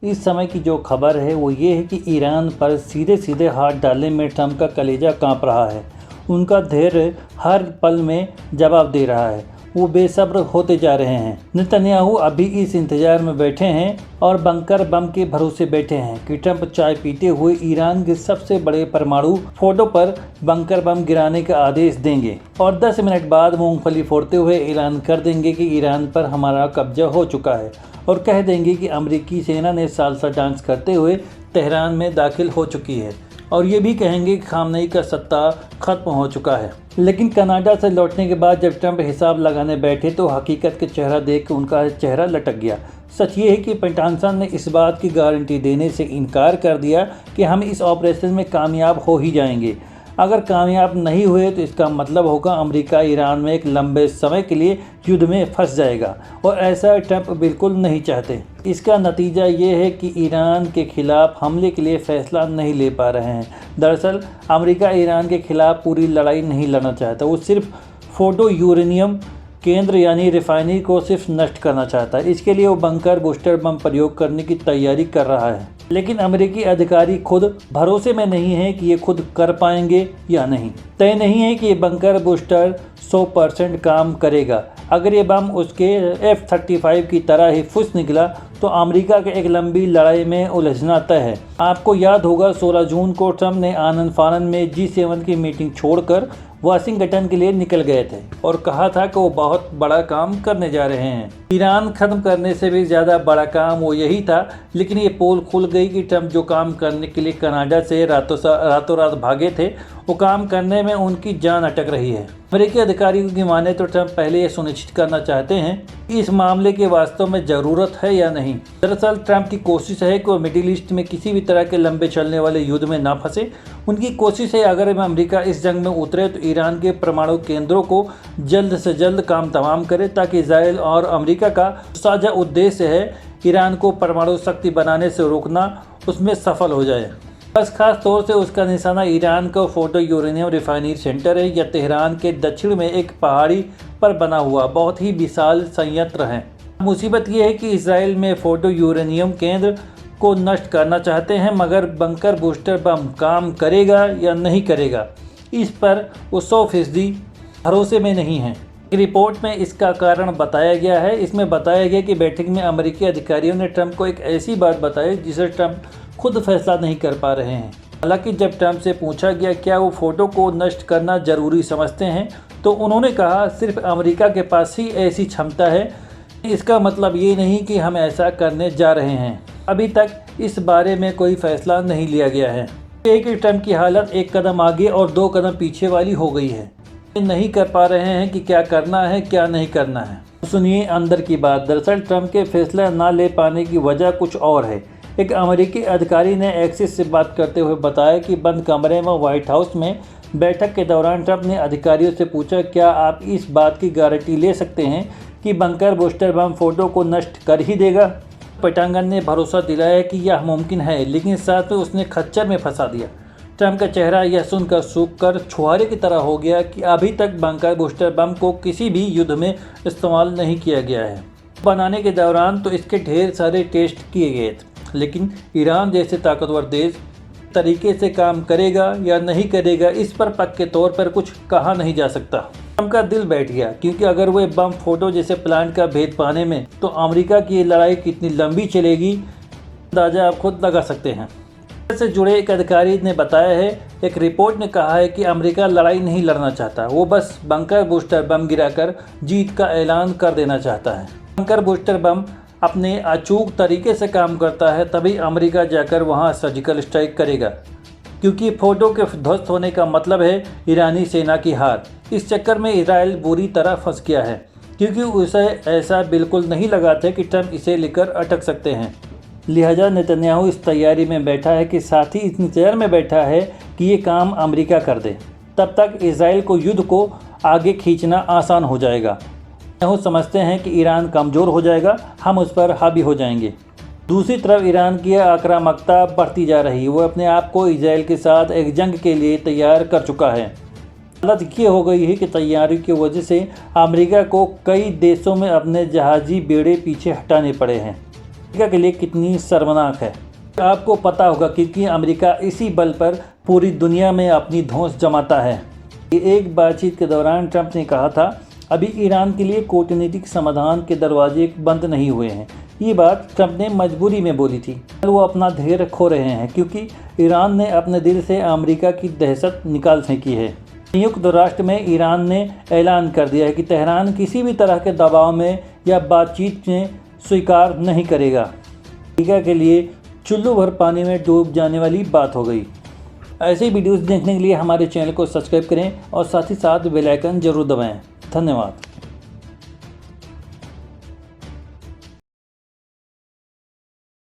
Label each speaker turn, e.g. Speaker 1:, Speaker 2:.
Speaker 1: इस समय की जो खबर है वो ये है कि ईरान पर सीधे सीधे हाथ डालने में ट्रंप का कलेजा कांप रहा है। उनका धैर्य हर पल में जवाब दे रहा है। वो बेसब्र होते जा रहे हैं। नेतन्याहू अभी इस इंतजार में बैठे हैं और बंकर बम के भरोसे बैठे हैं कि ट्रंप चाय पीते हुए ईरान के सबसे बड़े परमाणु फोटो पर बंकर बम गिराने का आदेश देंगे और 10 मिनट बाद मूंगफली फोड़ते हुए ऐलान कर देंगे कि ईरान पर हमारा कब्जा हो चुका है और कह देंगे कि अमेरिकी सेना ने सालसा डांस करते हुए तेहरान में दाखिल हो चुकी है और ये भी कहेंगे कि खामनेई का सत्ता खत्म हो चुका है। लेकिन कनाडा से लौटने के बाद जब ट्रंप हिसाब लगाने बैठे तो हकीकत के चेहरा देख के उनका चेहरा लटक गया। सच ये है कि पेंटागन ने इस बात की गारंटी देने से इनकार कर दिया कि हम इस ऑपरेशन में कामयाब हो ही जाएंगे। अगर कामयाब नहीं हुए तो इसका मतलब होगा अमेरिका ईरान में एक लंबे समय के लिए युद्ध में फंस जाएगा और ऐसा ट्रंप बिल्कुल नहीं चाहते। इसका नतीजा ये है कि ईरान के खिलाफ हमले के लिए फैसला नहीं ले पा रहे हैं। दरअसल अमेरिका ईरान के खिलाफ पूरी लड़ाई नहीं लड़ना चाहता, वो सिर्फ फोटो यूरेनियम केंद्र यानी रिफाइनरी को सिर्फ नष्ट करना चाहता है। इसके लिए वो बंकर बूस्टर बम प्रयोग करने की तैयारी कर रहा है। लेकिन अमेरिकी अधिकारी खुद भरोसे में नहीं है कि ये खुद कर पाएंगे या नहीं। तय नहीं है कि ये बंकर बूस्टर 100% काम करेगा। अगर ये बम उसके F-35 की तरह ही फुस निकला तो अमेरिका के एक लंबी लड़ाई में उलझना तय है। आपको याद होगा 16 जून को ट्रंप ने आनन फानन में G7 की मीटिंग छोड़कर वाशिंगटन के लिए निकल गए थे और कहा था कि वो बहुत बड़ा काम करने जा रहे हैं। ईरान खत्म करने से भी ज़्यादा बड़ा काम वो यही था। लेकिन ये पोल खुल गई कि ट्रंप जो काम करने के लिए कनाडा से रातों रात भागे थे वो काम करने में उनकी जान अटक रही है। अमेरिकी अधिकारियों की माने तो ट्रंप पहले ये सुनिश्चित करना चाहते हैं कि इस मामले की वास्तव में ज़रूरत है या नहीं। दरअसल ट्रंप की कोशिश है कि वो मिडिल ईस्ट में किसी भी तरह के लंबे चलने वाले युद्ध में ना फंसे। उनकी कोशिश है अगर अमेरिका इस जंग में उतरे तो ईरान के परमाणु केंद्रों को जल्द से जल्द काम तमाम करे ताकि इजराइल और अमेरिका का साझा उद्देश्य है ईरान को परमाणु शक्ति बनाने से रोकना, उसमें सफल हो जाए। बस खास तौर से उसका निशाना ईरान का फोटो यूरेनियम रिफाइनरी सेंटर है या तेहरान के दक्षिण में एक पहाड़ी पर बना हुआ बहुत ही विशाल संयंत्र है। मुसीबत यह है कि इजराइल में फोटो यूरेनियम केंद्र को नष्ट करना चाहते हैं, मगर बंकर बूस्टर बम काम करेगा या नहीं करेगा इस पर वो 100% भरोसे में नहीं है। रिपोर्ट में इसका कारण बताया गया है। इसमें बताया गया कि बैठक में अमेरिकी अधिकारियों ने ट्रंप को एक ऐसी बात बताई जिसे ट्रंप खुद फैसला नहीं कर पा रहे हैं। हालांकि जब ट्रंप से पूछा गया क्या वो फोटो को नष्ट करना जरूरी समझते हैं तो उन्होंने कहा सिर्फ अमेरिका के पास ही ऐसी क्षमता है। इसका मतलब ये नहीं कि हम ऐसा करने जा रहे हैं। अभी तक इस बारे में कोई फैसला नहीं लिया गया है। एक ट्रंप की हालत एक कदम आगे और 2 कदम पीछे वाली हो गई है। नहीं कर पा रहे हैं कि क्या करना है क्या नहीं करना है। सुनिए अंदर की बात। दरअसल ट्रंप के फैसला ना ले पाने की वजह कुछ और है। एक अमेरिकी अधिकारी ने एक्सिस से बात करते हुए बताया कि बंद कमरे में व्हाइट हाउस में बैठक के दौरान ट्रंप ने अधिकारियों से पूछा क्या आप इस बात की गारंटी ले सकते हैं कि बंकर बूस्टर बम फोटो को नष्ट कर ही देगा। पेंटागन ने भरोसा दिलाया कि यह मुमकिन है, लेकिन साथ में उसने खच्चर में फंसा दिया। ट्रंप का चेहरा यह सुनकर सूख कर छुहारे की तरह हो गया कि अभी तक बंकर बूस्टर बम को किसी भी युद्ध में इस्तेमाल नहीं किया गया है। बनाने के दौरान तो इसके ढेर सारे टेस्ट किए गए थे, लेकिन ईरान जैसे ताकतवर देश तरीके से काम करेगा या नहीं करेगा इस पर पक्के तौर पर कुछ कहा नहीं जा सकता। ट्रंप का दिल बैठ गया क्योंकि अगर वे बम फोटो जैसे प्लांट का भेद पाने में तो अमेरिका की ये लड़ाई कितनी लंबी चलेगी अंदाजा आप खुद लगा सकते हैं। से जुड़े एक अधिकारी ने बताया है, एक रिपोर्ट ने कहा है कि अमेरिका लड़ाई नहीं लड़ना चाहता, वो बस बंकर बूस्टर बम गिराकर जीत का ऐलान कर देना चाहता है। बंकर बूस्टर बम अपने अचूक तरीके से काम करता है तभी अमेरिका जाकर वहां सर्जिकल स्ट्राइक करेगा, क्योंकि फोटो के ध्वस्त होने का मतलब है ईरानी सेना की हार। इस चक्कर में इजराइल बुरी तरह फंस गया है क्योंकि उसे ऐसा बिल्कुल नहीं लगा था कि ट्रंप इसे लेकर अटक सकते हैं। लिहाजा नेतन्याहू इस तैयारी में बैठा है कि साथ ही इस इंतजार में बैठा है कि ये काम अमेरिका कर दे। तब तक इजराइल को युद्ध को आगे खींचना आसान हो जाएगा। नेतन्याहू समझते हैं कि ईरान कमज़ोर हो जाएगा, हम उस पर हावी हो जाएंगे। दूसरी तरफ ईरान की आक्रामकता बढ़ती जा रही है। वो अपने आप को इजराइल के साथ एक जंग के लिए तैयार कर चुका है। हालत ये हो गई है कि तैयारी की वजह से अमेरिका को कई देशों में अपने जहाजी बेड़े पीछे हटाने पड़े हैं। अमेरिका के लिए कितनी शर्मनाक है। आपको पता होगा क्योंकि अमेरिका इसी बल पर पूरी दुनिया में अपनी धौंस जमाता है। एक बातचीत के दौरान ट्रंप ने कहा था, अभी ईरान के लिए कूटनीतिक समाधान के दरवाजे बंद नहीं हुए हैं। ये बात ट्रंप ने मजबूरी में बोली थी। वो अपना धैर्य खो रहे हैं क्योंकि ईरान ने अपने दिल से अमेरिका की दहशत निकाल फेंकी है। संयुक्त राष्ट्र में ईरान ने ऐलान कर दिया है कि तेहरान किसी भी तरह के दबाव में या बातचीत में स्वीकार नहीं करेगा। अमेरिका के लिए चुल्लू भर पानी में डूब जाने वाली बात हो गई। ऐसे वीडियोस देखने के लिए हमारे चैनल को सब्सक्राइब करें और साथ ही साथ बेल आइकन जरूर दबाएं। धन्यवाद।